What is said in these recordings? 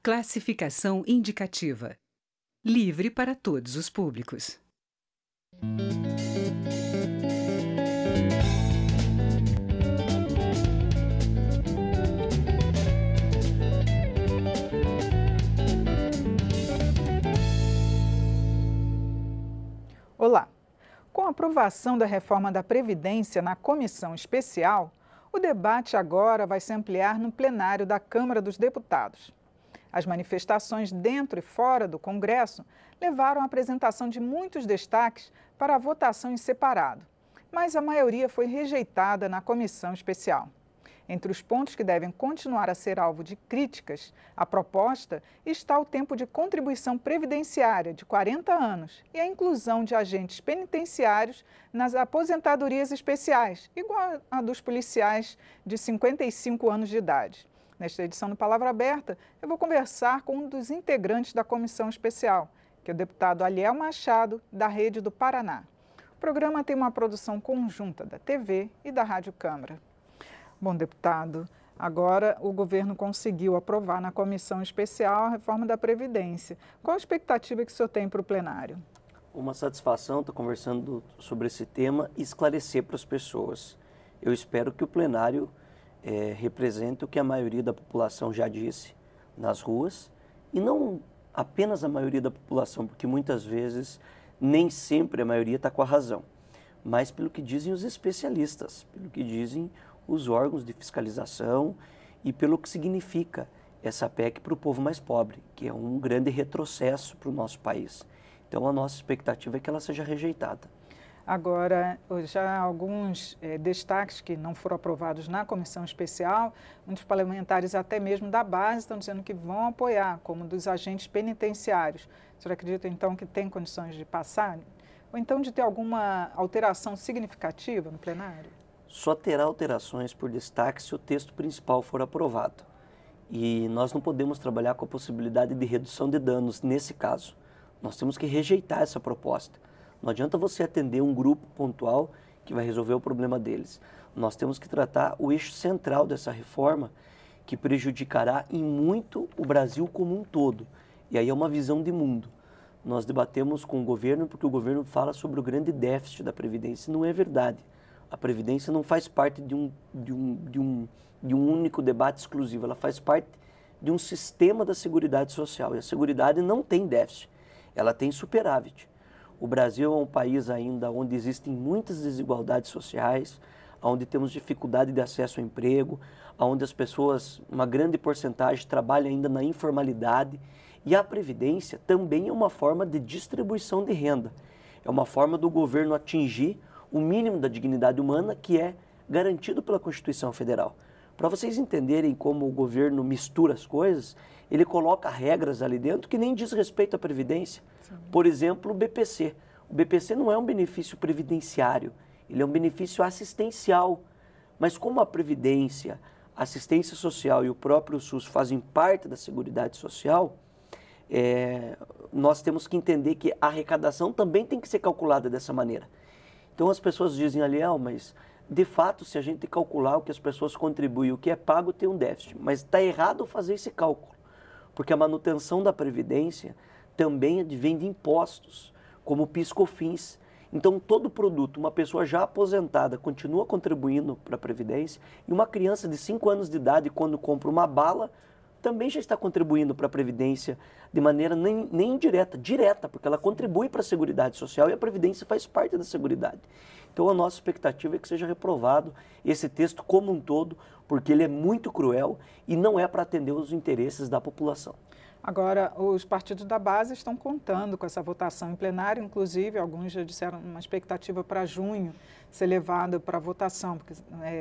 Classificação indicativa. Livre para todos os públicos. Olá! Com a aprovação da reforma da Previdência na comissão especial, o debate agora vai se ampliar no plenário da Câmara dos Deputados. As manifestações dentro e fora do Congresso levaram à apresentação de muitos destaques para a votação em separado, mas a maioria foi rejeitada na comissão especial. Entre os pontos que devem continuar a ser alvo de críticas à proposta está o tempo de contribuição previdenciária de 40 anos e a inclusão de agentes penitenciários nas aposentadorias especiais, igual a dos policiais de 55 anos de idade. Nesta edição do Palavra Aberta, eu vou conversar com um dos integrantes da comissão especial, que é o deputado Aliel Machado, da Rede do Paraná. O programa tem uma produção conjunta da TV e da Rádio Câmara. Bom, deputado, agora o governo conseguiu aprovar na comissão especial a reforma da Previdência. Qual a expectativa que o senhor tem para o plenário? Uma satisfação estar conversando sobre esse tema e esclarecer para as pessoas. Eu espero que o plenário represente o que a maioria da população já disse nas ruas, e não apenas a maioria da população, porque muitas vezes nem sempre a maioria está com a razão, mas pelo que dizem os especialistas, pelo que dizem os órgãos de fiscalização e pelo que significa essa PEC para o povo mais pobre, que é um grande retrocesso para o nosso país. Então, a nossa expectativa é que ela seja rejeitada. Agora, já há alguns destaques que não foram aprovados na comissão especial, muitos parlamentares até mesmo da base estão dizendo que vão apoiar, como dos agentes penitenciários. O senhor acredita, então, que tem condições de passar? Ou então de ter alguma alteração significativa no plenário? Só terá alterações por destaque se o texto principal for aprovado. E nós não podemos trabalhar com a possibilidade de redução de danos nesse caso. Nós temos que rejeitar essa proposta. Não adianta você atender um grupo pontual que vai resolver o problema deles. Nós temos que tratar o eixo central dessa reforma, que prejudicará em muito o Brasil como um todo. E aí é uma visão de mundo. Nós debatemos com o governo porque o governo fala sobre o grande déficit da Previdência. Não é verdade. A Previdência não faz parte de um único debate exclusivo. Ela faz parte de um sistema da Seguridade Social. E a Seguridade não tem déficit. Ela tem superávit. O Brasil é um país ainda onde existem muitas desigualdades sociais, onde temos dificuldade de acesso ao emprego, onde as pessoas, uma grande porcentagem, trabalha ainda na informalidade. E a Previdência também é uma forma de distribuição de renda. É uma forma do governo atingir o mínimo da dignidade humana que é garantido pela Constituição Federal. Para vocês entenderem como o governo mistura as coisas, ele coloca regras ali dentro que nem diz respeito à Previdência. Sim. Por exemplo, o BPC. O BPC não é um benefício previdenciário, ele é um benefício assistencial. Mas como a Previdência, a assistência social e o próprio SUS fazem parte da Seguridade Social, nós temos que entender que a arrecadação também tem que ser calculada dessa maneira. Então as pessoas dizem ali, mas de fato, se a gente calcular o que as pessoas contribuem, o que é pago, tem um déficit. Mas está errado fazer esse cálculo, porque a manutenção da Previdência também advém de impostos, como o PIS/COFINS. Então, todo produto, uma pessoa já aposentada continua contribuindo para a Previdência, e uma criança de 5 anos de idade, quando compra uma bala, também já está contribuindo para a Previdência de maneira nem indireta, direta, porque ela contribui para a Seguridade Social e a Previdência faz parte da Seguridade. Então a nossa expectativa é que seja reprovado esse texto como um todo, porque ele é muito cruel e não é para atender os interesses da população. Agora, os partidos da base estão contando com essa votação em plenário, inclusive alguns já disseram uma expectativa para junho ser levado para votação, porque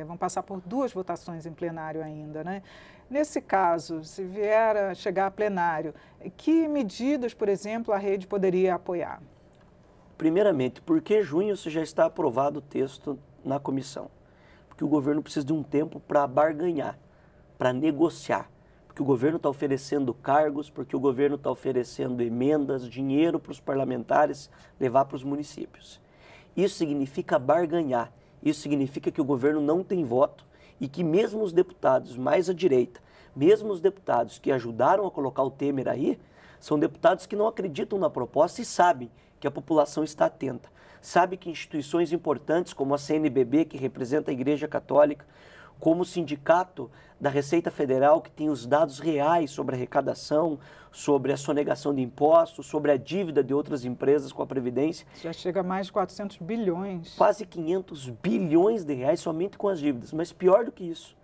vão passar por 2 votações em plenário ainda, né? Nesse caso, se vier a chegar a plenário, que medidas, por exemplo, a rede poderia apoiar? Primeiramente, por que junho se já está aprovado o texto na comissão? Porque o governo precisa de um tempo para barganhar, para negociar. Porque o governo está oferecendo cargos, porque o governo está oferecendo emendas, dinheiro para os parlamentares levar para os municípios. Isso significa barganhar, isso significa que o governo não tem voto e que mesmo os deputados mais à direita, Mesmo os deputados que ajudaram a colocar o Temer aí, são deputados que não acreditam na proposta e sabem que a população está atenta. Sabe que instituições importantes como a CNBB, que representa a Igreja Católica, como o Sindicato da Receita Federal, que tem os dados reais sobre a arrecadação, sobre a sonegação de impostos, sobre a dívida de outras empresas com a Previdência. Já chega a mais de 400 bilhões. Quase 500 bilhões de reais somente com as dívidas. Mas pior do que isso,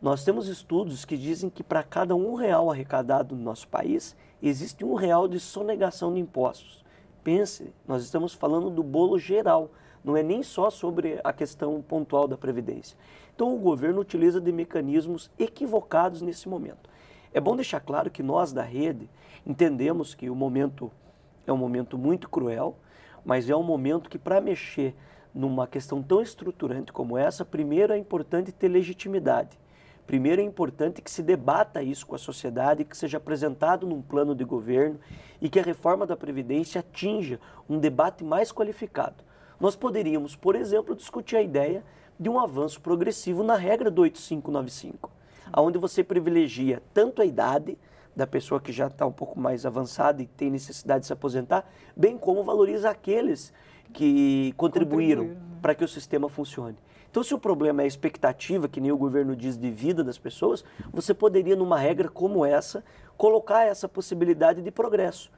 nós temos estudos que dizem que para cada R$1 arrecadado no nosso país, existe R$1 de sonegação de impostos. Pense, nós estamos falando do bolo geral, não é nem só sobre a questão pontual da Previdência. Então o governo utiliza de mecanismos equivocados nesse momento. É bom deixar claro que nós da rede entendemos que o momento é um momento muito cruel, mas é um momento que para mexer numa questão tão estruturante como essa, primeiro é importante ter legitimidade. Primeiro é importante que se debata isso com a sociedade, que seja apresentado num plano de governo e que a reforma da Previdência atinja um debate mais qualificado. Nós poderíamos, por exemplo, discutir a ideia de um avanço progressivo na regra do 8595, onde você privilegia tanto a idade da pessoa que já está um pouco mais avançada e tem necessidade de se aposentar, bem como valoriza aqueles que contribuíram para que o sistema funcione. Então, se o problema é a expectativa, que nem o governo diz, de vida das pessoas, você poderia, numa regra como essa, colocar essa possibilidade de progresso.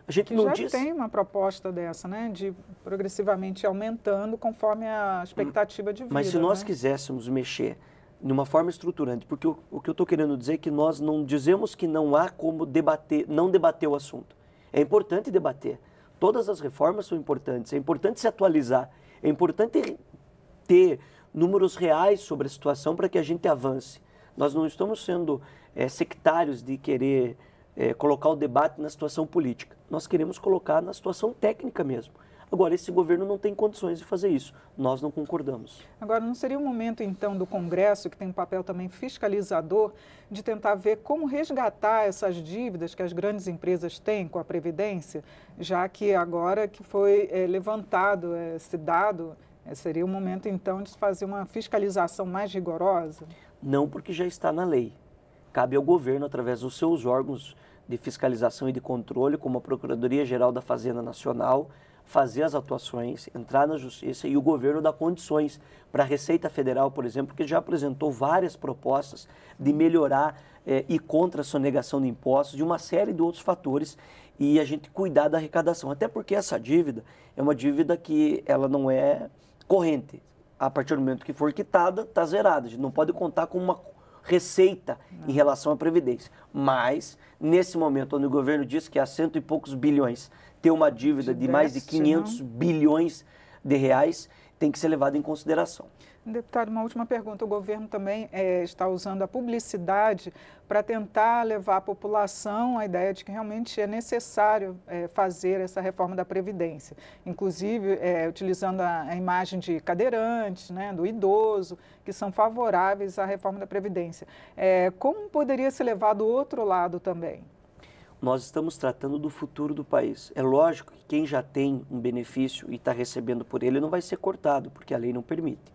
A gente não diz... Já tem uma proposta dessa, né, de progressivamente aumentando conforme a expectativa de vida. Mas se nós quiséssemos mexer de uma forma estruturante, porque o que eu estou querendo dizer é que nós não dizemos que não há como debater, não debater o assunto. É importante debater. Todas as reformas são importantes, é importante se atualizar, é importante ter números reais sobre a situação para que a gente avance. Nós não estamos sendo sectários de querer colocar o debate na situação política. Nós queremos colocar na situação técnica mesmo. Agora, esse governo não tem condições de fazer isso. Nós não concordamos. Agora, não seria o momento, então, do Congresso, que tem um papel também fiscalizador, de tentar ver como resgatar essas dívidas que as grandes empresas têm com a Previdência, já que agora que foi levantado esse dado, seria o momento, então, de fazer uma fiscalização mais rigorosa? Não, porque já está na lei. Cabe ao governo, através dos seus órgãos de fiscalização e de controle, como a Procuradoria-Geral da Fazenda Nacional, fazer as atuações, entrar na Justiça, e o governo dá condições para a Receita Federal, por exemplo, que já apresentou várias propostas de melhorar e contra a sonegação de impostos, de uma série de outros fatores, e a gente cuidar da arrecadação. Até porque essa dívida é uma dívida que ela não é corrente. A partir do momento que for quitada, está zerada. A gente não pode contar com uma receita em relação à Previdência. Mas, nesse momento, onde o governo diz que há 100 e poucos bilhões ter uma dívida de mais de 500 bilhões de reais, tem que ser levado em consideração. Deputado, uma última pergunta. O governo também está usando a publicidade para tentar levar à população a ideia de que realmente é necessário fazer essa reforma da Previdência. Inclusive, utilizando a imagem de cadeirantes, né, do idoso, que são favoráveis à reforma da Previdência. Como poderia ser levado o outro lado também? Nós estamos tratando do futuro do país. É lógico que quem já tem um benefício e está recebendo por ele não vai ser cortado, porque a lei não permite.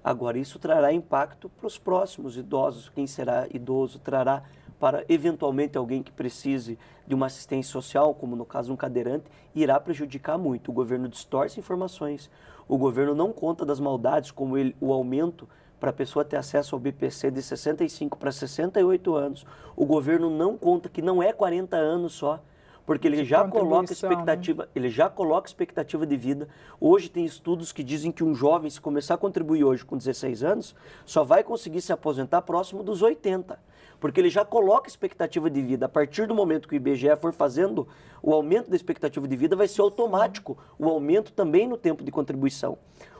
Agora, isso trará impacto para os próximos idosos. Quem será idoso trará para, eventualmente, alguém que precise de uma assistência social, como no caso um cadeirante, irá prejudicar muito. O governo distorce informações, o governo não conta das maldades, como o aumento para a pessoa ter acesso ao BPC de 65 para 68 anos. O governo não conta que não é 40 anos só, porque ele já coloca expectativa, né? Ele já coloca expectativa de vida. Hoje tem estudos que dizem que um jovem, se começar a contribuir hoje com 16 anos, só vai conseguir se aposentar próximo dos 80, porque ele já coloca expectativa de vida. A partir do momento que o IBGE for fazendo o aumento da expectativa de vida, vai ser automático o aumento também no tempo de contribuição.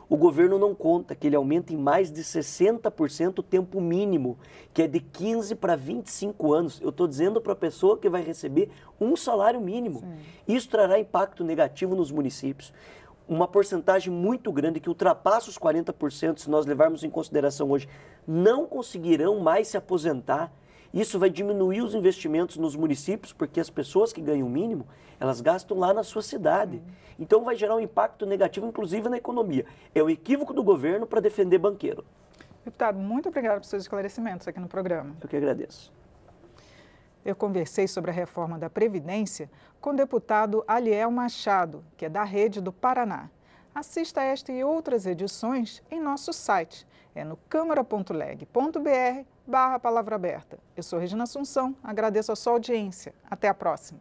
O governo não conta que ele aumenta em mais de 60% o tempo mínimo, que é de 15 para 25 anos. Eu estou dizendo para a pessoa que vai receber um salário mínimo. Sim. Isso trará impacto negativo nos municípios. Uma porcentagem muito grande, que ultrapassa os 40%, se nós levarmos em consideração hoje, não conseguirão mais se aposentar. Isso vai diminuir os investimentos nos municípios, porque as pessoas que ganham o mínimo, elas gastam lá na sua cidade. Então vai gerar um impacto negativo, inclusive na economia. É o equívoco do governo para defender banqueiro. Deputado, muito obrigado por seus esclarecimentos aqui no programa. Eu que agradeço. Eu conversei sobre a reforma da Previdência com o deputado Aliel Machado, que é da Rede do Paraná. Assista a esta e outras edições em nosso site. É no câmara.leg.br/palavra aberta. Eu sou Regina Assunção, agradeço a sua audiência. Até a próxima.